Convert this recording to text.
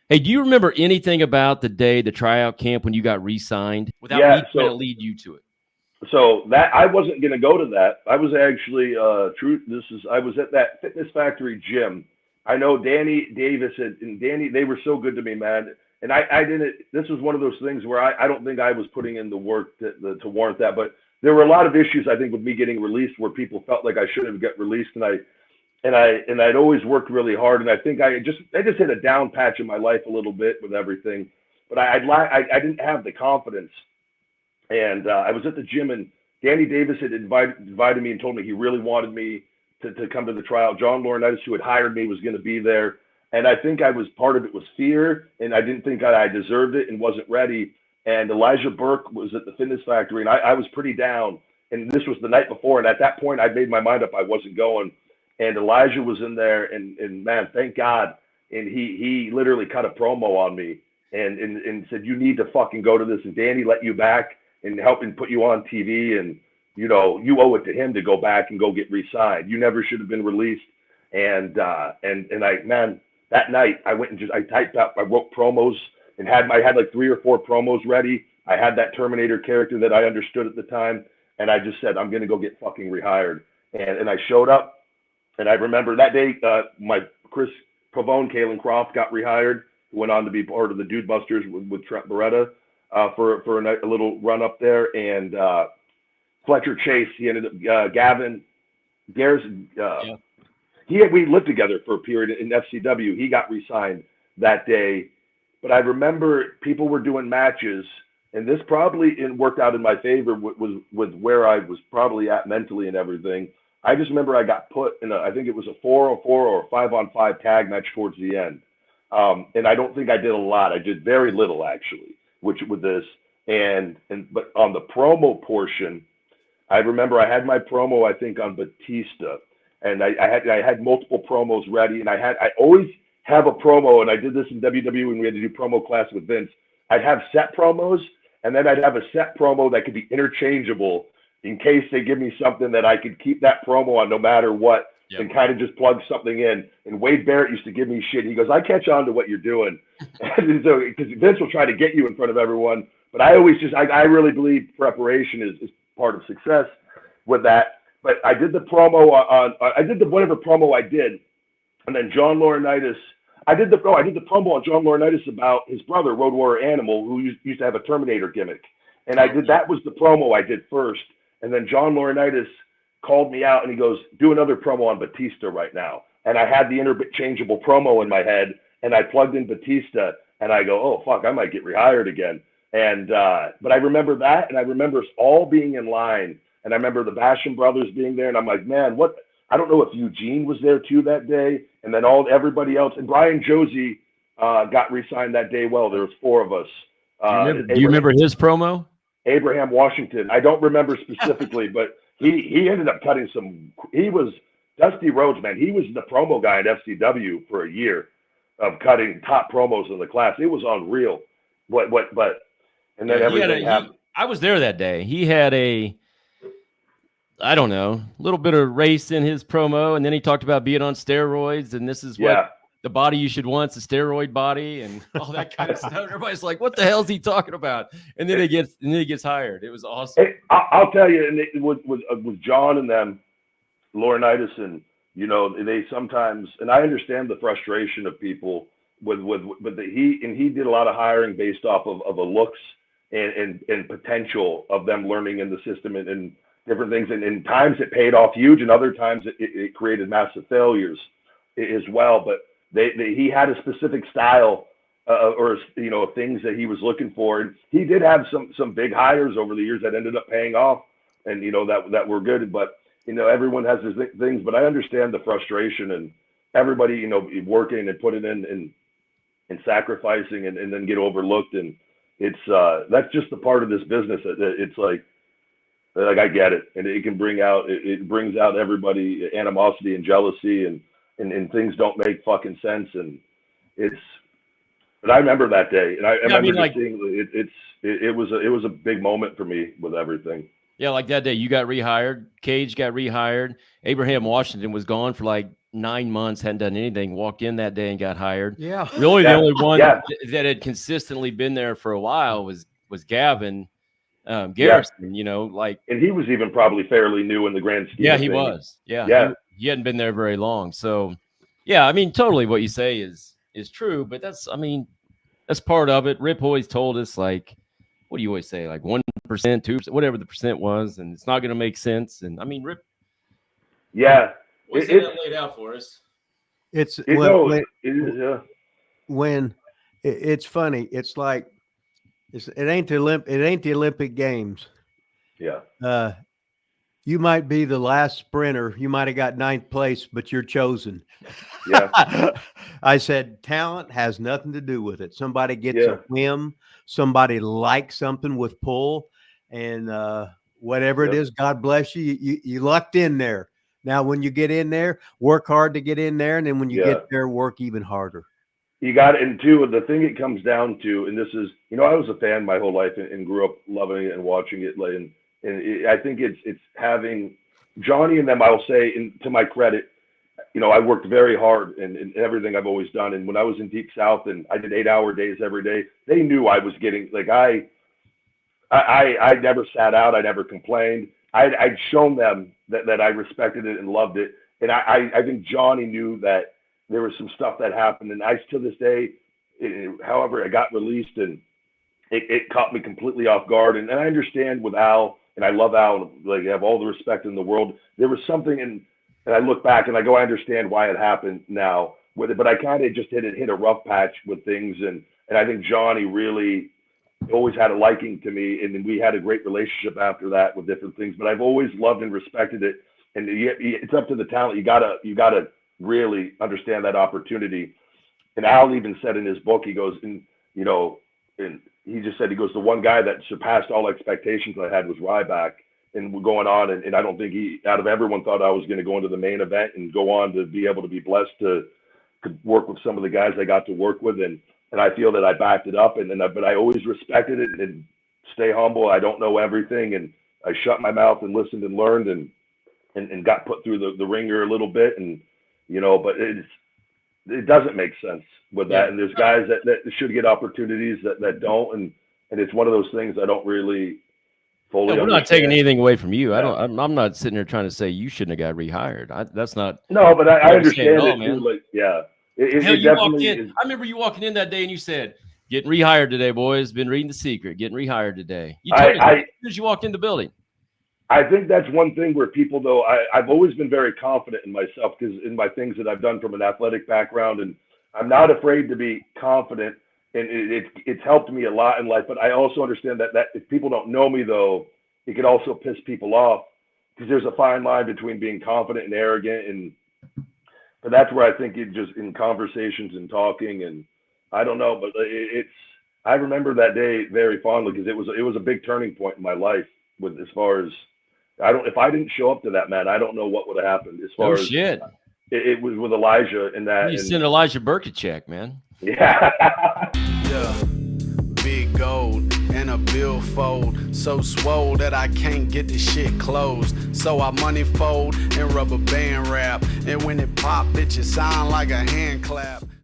Hey, do you remember anything about the day, the tryout camp, when you got re-signed without Yeah. me trying to lead you to it? So that I wasn't going to go to that. I was actually true. I was at that Fitness Factory gym. I know Danny Davis and Danny. They were so good to me, man. And I didn't. This was one of those things where I don't think I was putting in the work to warrant that. But there were a lot of issues I think with me getting released where people felt like I should have got released, and I'd always worked really hard. And I think I just hit a down patch in my life a little bit with everything. But I didn't have the confidence, and I was at the gym, and Danny Davis had invited me and told me he really wanted me to come to the trial. John Laurinaitis, who had hired me, was going to be there. And I think I was part of it was fear, and I didn't think I deserved it and wasn't ready. And Elijah Burke was at the Fitness Factory, and I was pretty down. And this was the night before, and at that point, I made my mind up I wasn't going. And Elijah was in there, and man, thank God. And he literally cut a promo on me and said, you need to fucking go to this. And Danny let you back and help and put you on TV, and you know you owe it to him to go back and go get re-signed. You never should have been released. And I man, that night I went and I typed up, I wrote promos and I had like 3 or 4 promos ready. I had that Terminator character that I understood at the time, and I just said I'm gonna go get fucking rehired. And I showed up, and I remember that day my Chris Pavone, Kalen Croft got rehired, who went on to be part of the Dude Busters with Trent Beretta. For a little run up there, and Fletcher Chase. He ended up Gavin Garrison. Yeah. We lived together for a period in FCW. He got re-signed that day, but I remember people were doing matches, and this probably worked out in my favor with where I was probably at mentally and everything. I just remember I got put in I think it was a 4-on-4 or a 5-on-5 tag match towards the end, and I don't think I did a lot. I did very little actually. Which with this but on the promo portion, I remember I had my promo I think on Batista, and I had multiple promos ready, and I always have a promo, and I did this in WWE when we had to do promo class with Vince. I'd have set promos, and then I'd have a set promo that could be interchangeable in case they give me something that I could keep that promo on no matter what. Yep. And kind of just plug something in. And Wade Barrett used to give me shit. He goes, I catch on to what you're doing. And so, because Vince will try to get you in front of everyone. But I always I really believe preparation is part of success with that. But I did the promo I did whatever promo I did. And then John Laurinaitis, I did the promo on John Laurinaitis about his brother, Road Warrior Animal, who used to have a Terminator gimmick. And that was the promo I did first. And then John Laurinaitis called me out and he goes, do another promo on Batista right now. And I had the interchangeable promo in my head, and I plugged in Batista, and I go, oh fuck, I might get rehired again. And but I remember that, and I remember us all being in line, and I remember the Basham brothers being there, and I'm like, man, what? I don't know if Eugene was there too that day, and then everybody else, and Brian Josie got re-signed that day. Well, there was 4 of us. Do you remember his promo? Abraham Washington. I don't remember specifically, but he ended up cutting some. He was Dusty Rhodes, man. He was the promo guy at FCW for a year of cutting top promos in the class. It was unreal. But and then everything happened. I was there that day. He had I don't know, a little bit of race in his promo, and then he talked about being on steroids, and this is what the body you should want, is a steroid body, and all that kind of stuff. Everybody's like, what the hell is he talking about? And then he gets hired. It was awesome. Hey, I'll tell you, and it was with John and them, Laurinaitis, and you know, they sometimes, and I understand the frustration of people but he did a lot of hiring based off of the looks and potential of them learning in the system and different things. And in times it paid off huge, and other times it created massive failures as well. But he had a specific style or you know, things that he was looking for, and he did have some big hires over the years that ended up paying off, and you know that were good. But you know, everyone has their things. But I understand the frustration and everybody, you know, working and putting in and sacrificing and then get overlooked, and it's that's just a part of this business. It's like I get it, and it can bring out it brings out everybody animosity and jealousy and things don't make fucking sense, and it's. But I remember that day, and I remember seeing it was a big moment for me with everything. Yeah, like that day you got rehired, Cage got rehired, Abraham Washington was gone for like 9 months, hadn't done anything, walked in that day and got hired. Yeah. Really, the only one Yeah. that had consistently been there for a while was Gavin Garrison, you know, like. And he was even probably fairly new in the grand scheme. Yeah, he was. Yeah. He hadn't been there very long. So, yeah, I mean, totally what you say is true, but that's part of it. Rip always told us, like, what do you always say? Like 1%, 2%, whatever the percent was, and it's not going to make sense. And I mean, Rip. Yeah. What's that laid out for us? It's funny. It's like it ain't the Olympic Games. Yeah. You might be the last sprinter. You might have got 9th place, but you're chosen. Yeah. I said talent has nothing to do with it. Somebody gets a whim. Somebody likes something with pull, and whatever it is, God bless you. You lucked in there. Now, when you get in there, work hard to get in there, and then when you get there, work even harder. You got it. And two, the thing it comes down to, and this is, you know, I was a fan my whole life and grew up loving it and watching it. And I think it's having Johnny and them, I'll say, and to my credit, you know, I worked very hard in everything I've always done. And when I was in Deep South and I did 8-hour days every day, they knew I was getting, like, I never sat out. I never complained. I'd shown them that I respected it and loved it. And I think Johnny knew that there was some stuff that happened. And I, to this day, however, it got released and it caught me completely off guard. And I understand with Al, and I love Al, like, I have all the respect in the world. There was something and I look back and I go, I understand why it happened now with it, but I kind of just hit a rough patch with things. And I think Johnny really always had a liking to me, and then we had a great relationship after that with different things. But I've always loved and respected it, and it's up to the talent. You gotta really understand that opportunity. And Al even said in his book, he goes, and you know, and he just said, he goes, the one guy that surpassed all expectations I had was Ryback, and we're going on, and I don't think he, out of everyone, thought I was going to go into the main event and go on to be able to be blessed to work with some of the guys I got to work with, and I feel that I backed it up, but I always respected it and stay humble. I don't know everything, and I shut my mouth and listened and learned and got put through the ringer a little bit, and you know, but it doesn't make sense with that. And there's guys that should get opportunities that don't, and it's one of those things I don't really fully understand. We're not taking anything away from you. I'm not sitting there trying to say you shouldn't have got rehired. That's not. No, but I understand it too. Like, yeah. You walked in. I remember you walking in that day and you said, "Getting rehired today, boys. Been reading The Secret. Getting rehired today." You told me as soon as you walked in the building. I think that's one thing where people, though, I've always been very confident in myself because in my things that I've done from an athletic background, and I'm not afraid to be confident, and it's helped me a lot in life. But I also understand that if people don't know me, though, it could also piss people off because there's a fine line between being confident and arrogant, but that's where I think it just in conversations and talking, and I don't know, but I remember that day very fondly because it was a big turning point in my life with as far as if I didn't show up to that, man, I don't know what would have happened as far as shit. It was with Elijah and that. You sent Elijah Burke a check, man. Yeah. Yeah. Big gold and a billfold, so swole that I can't get the shit closed. So I money fold and rubber band wrap, and when it pop, bitch, it sound like a hand clap.